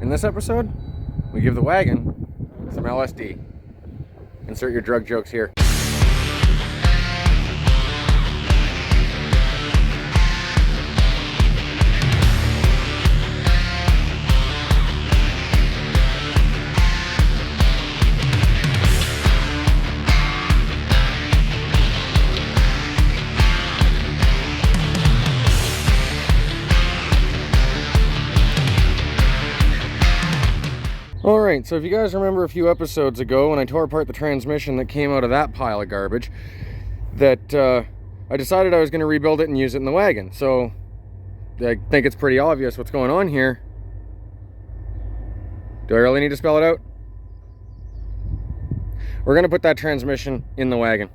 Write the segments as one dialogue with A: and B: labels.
A: In this episode, we give the wagon some LSD. Insert your drug jokes here. Alright, so if you guys remember a few episodes ago when I tore apart the transmission that came out of that pile of garbage, that I decided I was going to rebuild it and use it in the wagon. So I think it's pretty obvious what's going on here. Do I really need to spell it out? We're going to put that transmission in the wagon.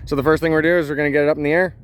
A: So the first thing we're doing is we're going to get it up in the air,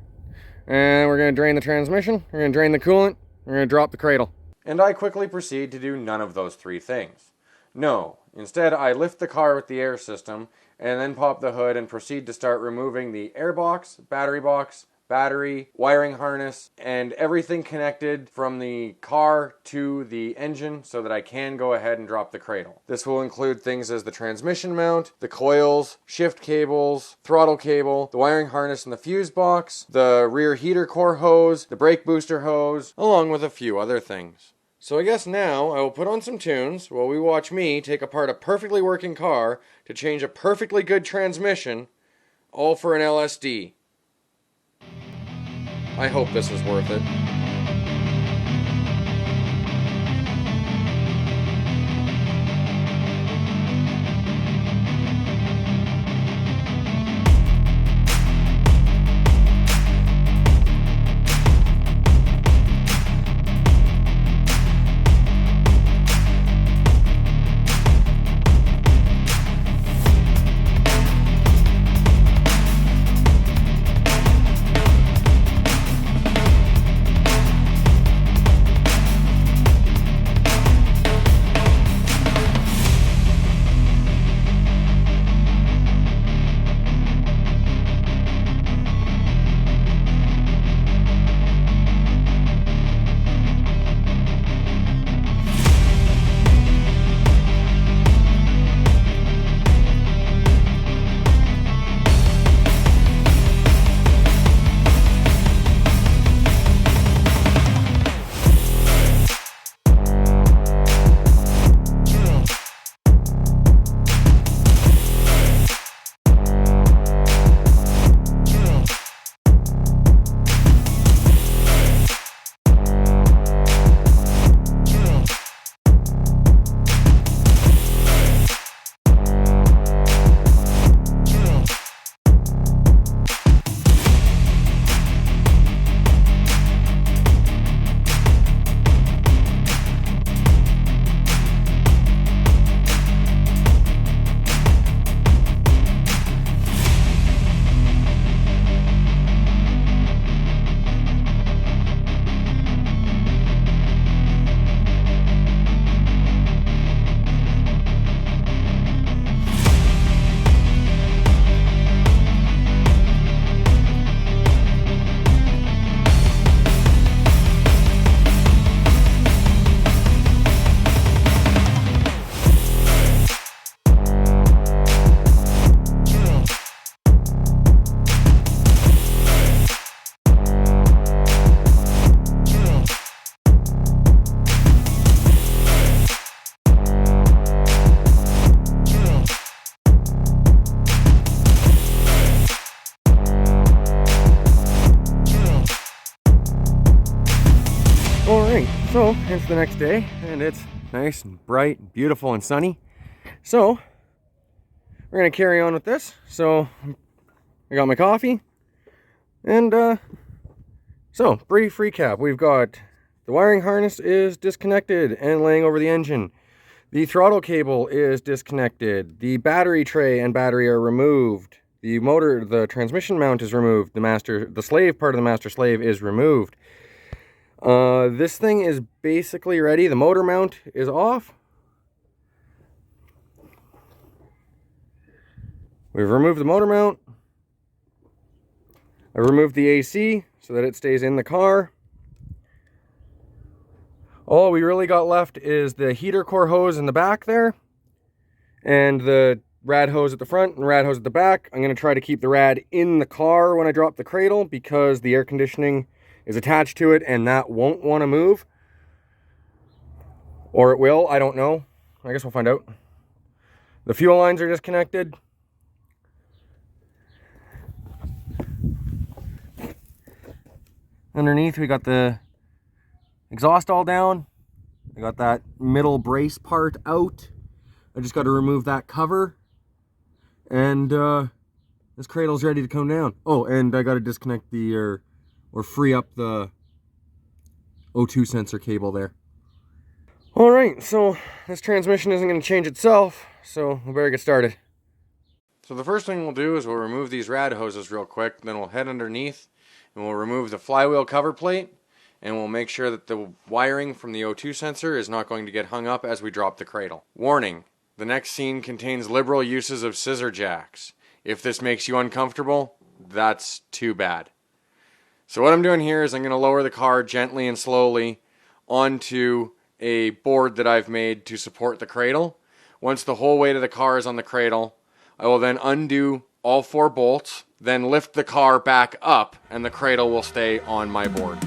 A: and we're going to drain the transmission, we're going to drain the coolant, we're going to drop the cradle. And I quickly proceed to do none of those three things. No, instead I lift the car with the air system and then pop the hood and proceed to start removing the airbox, battery, wiring harness, and everything connected from the car to the engine so that I can go ahead and drop the cradle. This will include things as the transmission mount, the coils, shift cables, throttle cable, the wiring harness and the fuse box, the rear heater core hose, the brake booster hose, along with a few other things. So I guess now I will put on some tunes while we watch me take apart a perfectly working car to change a perfectly good transmission, all for an LSD. I hope this is worth it. Alright, so it's the next day, and it's nice and bright, beautiful and sunny. So, we're going to carry on with this. So, I got my coffee, and so, brief recap. We've got the wiring harness is disconnected and laying over the engine. The throttle cable is disconnected. The battery tray and battery are removed. The motor, the transmission mount is removed. The slave part of the master slave is removed. This thing is basically ready. The motor mount is off. We've removed the motor mount. I removed the AC so that it stays in the car. All we really got left is the heater core hose in the back there, and the rad hose at the front and rad hose at the back. I'm going to try to keep the rad in the car when I drop the cradle because the air conditioning is attached to it and that won't want to move. Or it will, I don't know. I guess we'll find out. The fuel lines are disconnected. Underneath we got the exhaust all down. I got that middle brace part out. I just got to remove that cover. And this cradle's ready to come down. Oh, and I got to disconnect the, or free up the O2 sensor cable there. All right, so this transmission isn't going to change itself, so we better get started. So the first thing we'll do is we'll remove these rad hoses real quick, then we'll head underneath and we'll remove the flywheel cover plate, and we'll make sure that the wiring from the O2 sensor is not going to get hung up as we drop the cradle. Warning, the next scene contains liberal uses of scissor jacks. If this makes you uncomfortable, that's too bad. So what I'm doing here is I'm going to lower the car gently and slowly onto a board that I've made to support the cradle. Once the whole weight of the car is on the cradle, I will then undo all 4 bolts, then lift the car back up, and the cradle will stay on my board.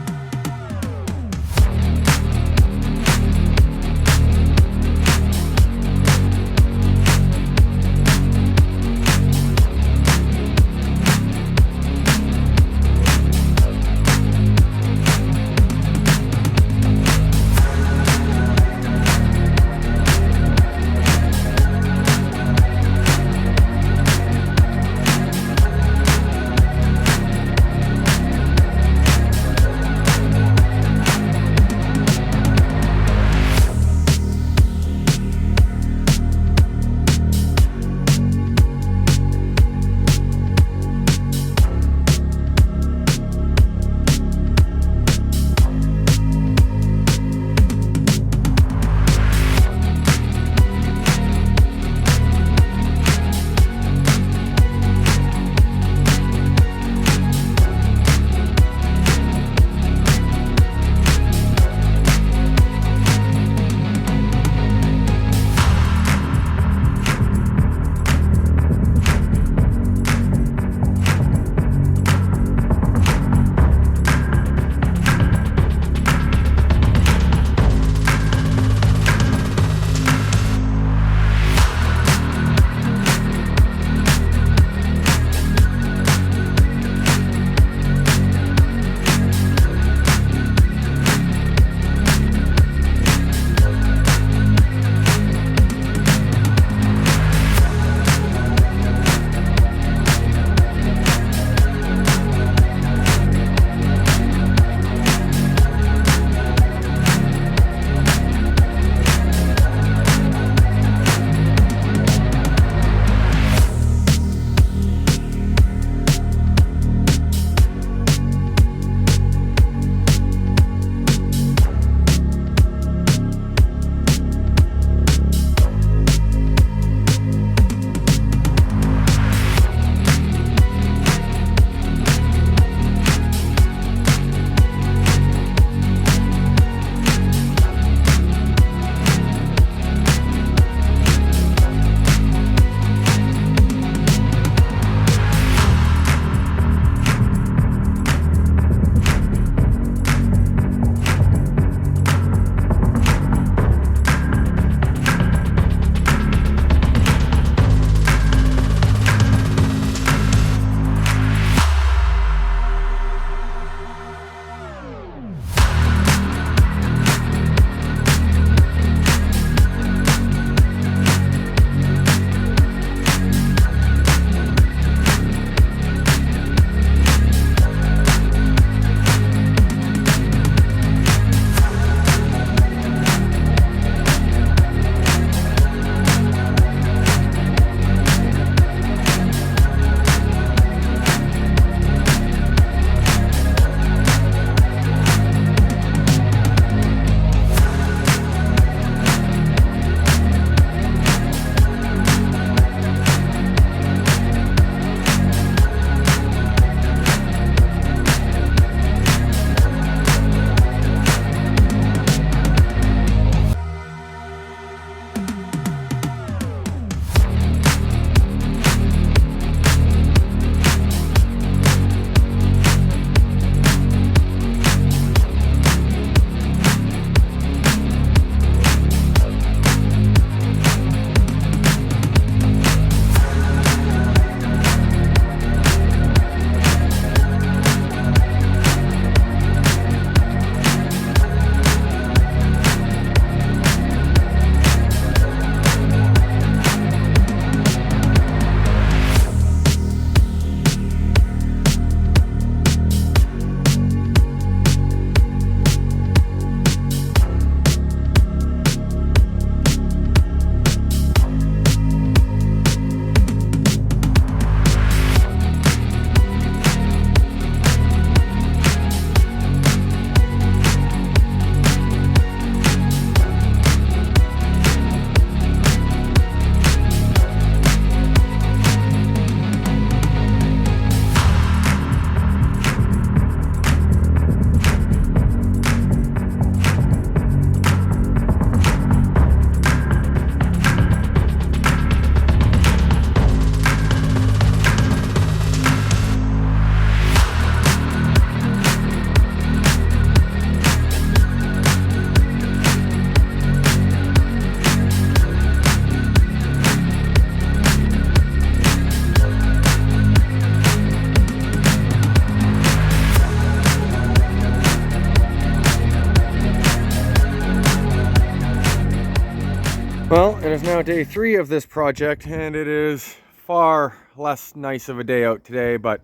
A: Well, it is now day 3 of this project, and it is far less nice of a day out today, but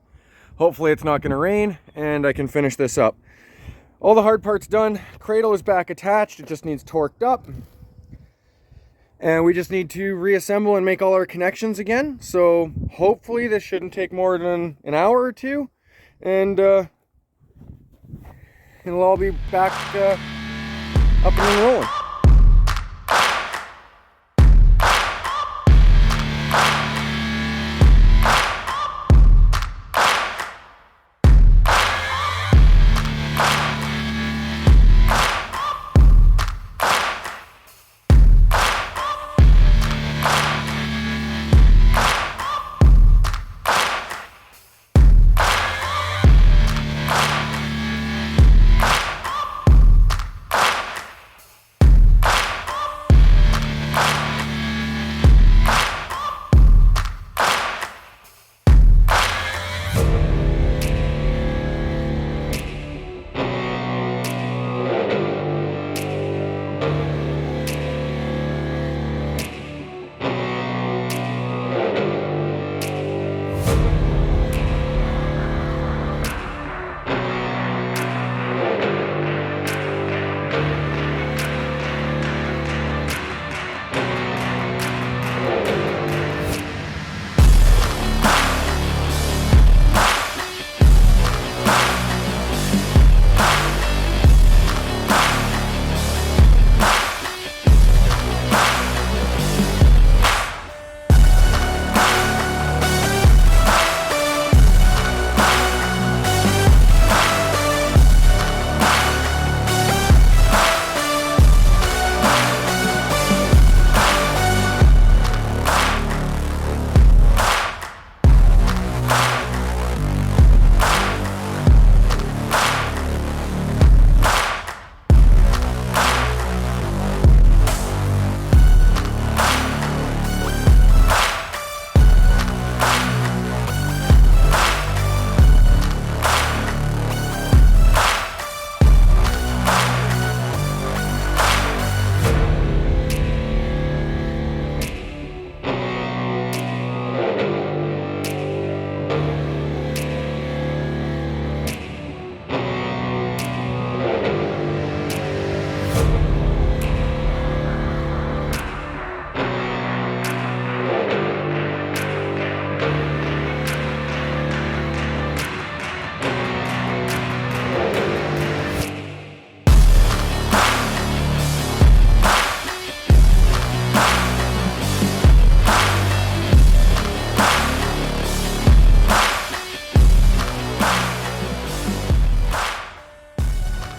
A: hopefully it's not going to rain and I can finish this up. All the hard part's done. Cradle is back attached. It just needs torqued up. And we just need to reassemble and make all our connections again. So hopefully this shouldn't take more than an hour or two. And it'll all be back up and rolling.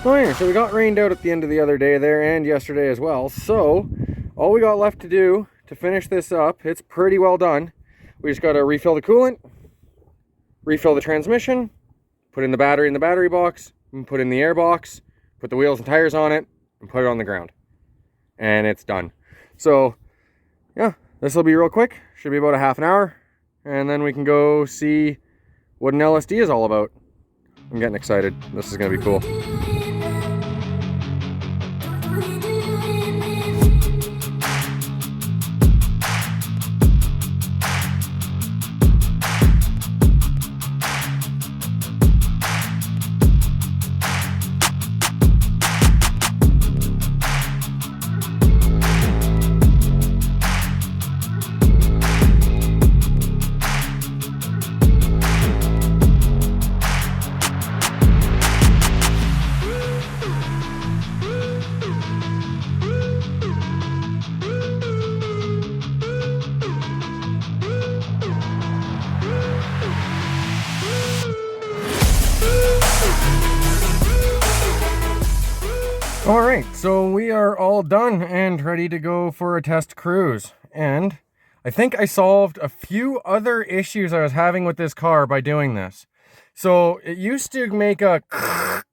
A: Oh yeah, so we got rained out at the end of the other day there and yesterday as well. So all we got left to do to finish this up, it's pretty well done. We just got to refill the coolant, refill the transmission, put in the battery box, and put in the air box, put the wheels and tires on it, and put it on the ground. And it's done. So yeah, this will be real quick. Should be about a half an hour. And then we can go see what an LSD is all about. I'm getting excited. This is going to be cool. Alright, so we are all done and ready to go for a test cruise. And I think I solved a few other issues I was having with this car by doing this. So it used to make a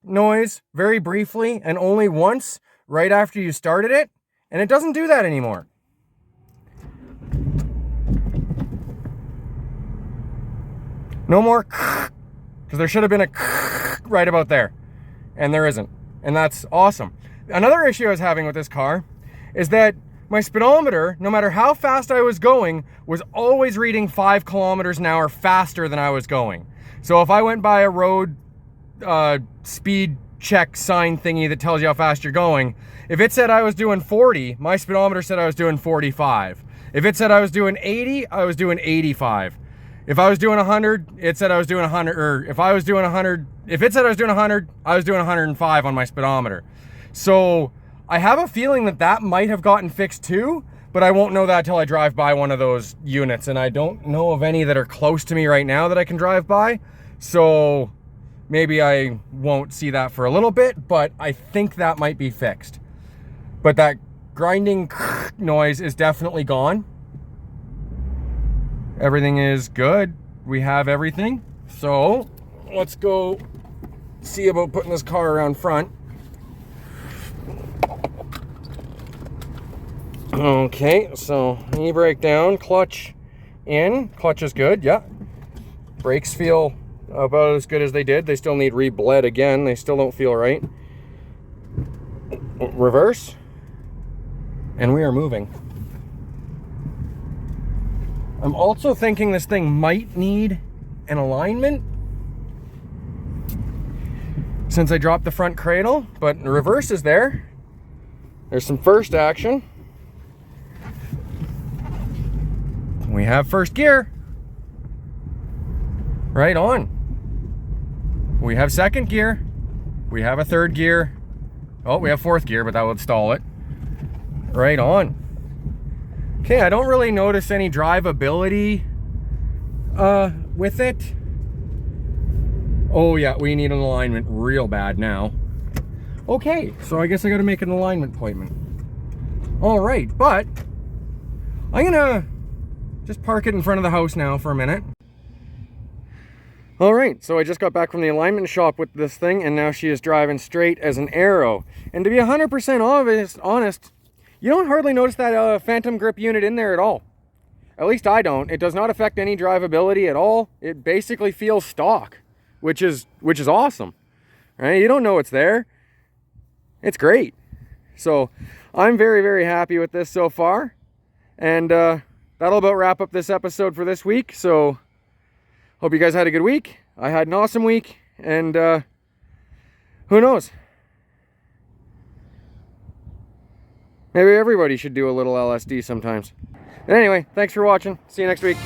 A: noise very briefly and only once right after you started it, and it doesn't do that anymore. No more, because there should have been a right about there, and there isn't. And that's awesome. Another issue I was having with this car is that my speedometer, no matter how fast I was going, was always reading 5 kilometers an hour faster than I was going. So if I went by a road speed check sign thingy that tells you how fast you're going, if it said I was doing 40, my speedometer said I was doing 45. If it said I was doing 80, I was doing 85. If I was doing 100, it said I was doing 100, or if I was doing 100, if it said I was doing 100, I was doing 105 on my speedometer. So I have a feeling that that might have gotten fixed too, but I won't know that till I drive by one of those units, and I don't know of any that are close to me right now that I can drive by. So maybe I won't see that for a little bit, but I think that might be fixed. But that grinding noise is definitely gone. Everything is good. We have everything. So let's go see about putting this car around front. Okay, so e-brake down, clutch in. Clutch is good, yeah. Brakes feel about as good as they did. They still need re-bled again. They still don't feel right. Reverse. And we are moving. I'm also thinking this thing might need an alignment since I dropped the front cradle, but the reverse is there. There's some first action. We have first gear. Right on. We have second gear. We have a third gear. Oh, we have fourth gear, but that would stall it. Right on. Okay, I don't really notice any drivability with it. Oh yeah, we need an alignment real bad now. Okay, so I guess I gotta make an alignment appointment. All right, but I'm gonna just park it in front of the house now for a minute. All right, so I just got back from the alignment shop with this thing, and now she is driving straight as an arrow. And to be 100% honest, you don't hardly notice that Phantom Grip unit in there at all. At least I don't. It does not affect any drivability at all. It basically feels stock, which is awesome. Right? You don't know it's there. It's great. So I'm very, very happy with this so far. And that'll about wrap up this episode for this week. So hope you guys had a good week. I had an awesome week. And who knows? Maybe everybody should do a little LSD sometimes. But anyway, thanks for watching. See you next week.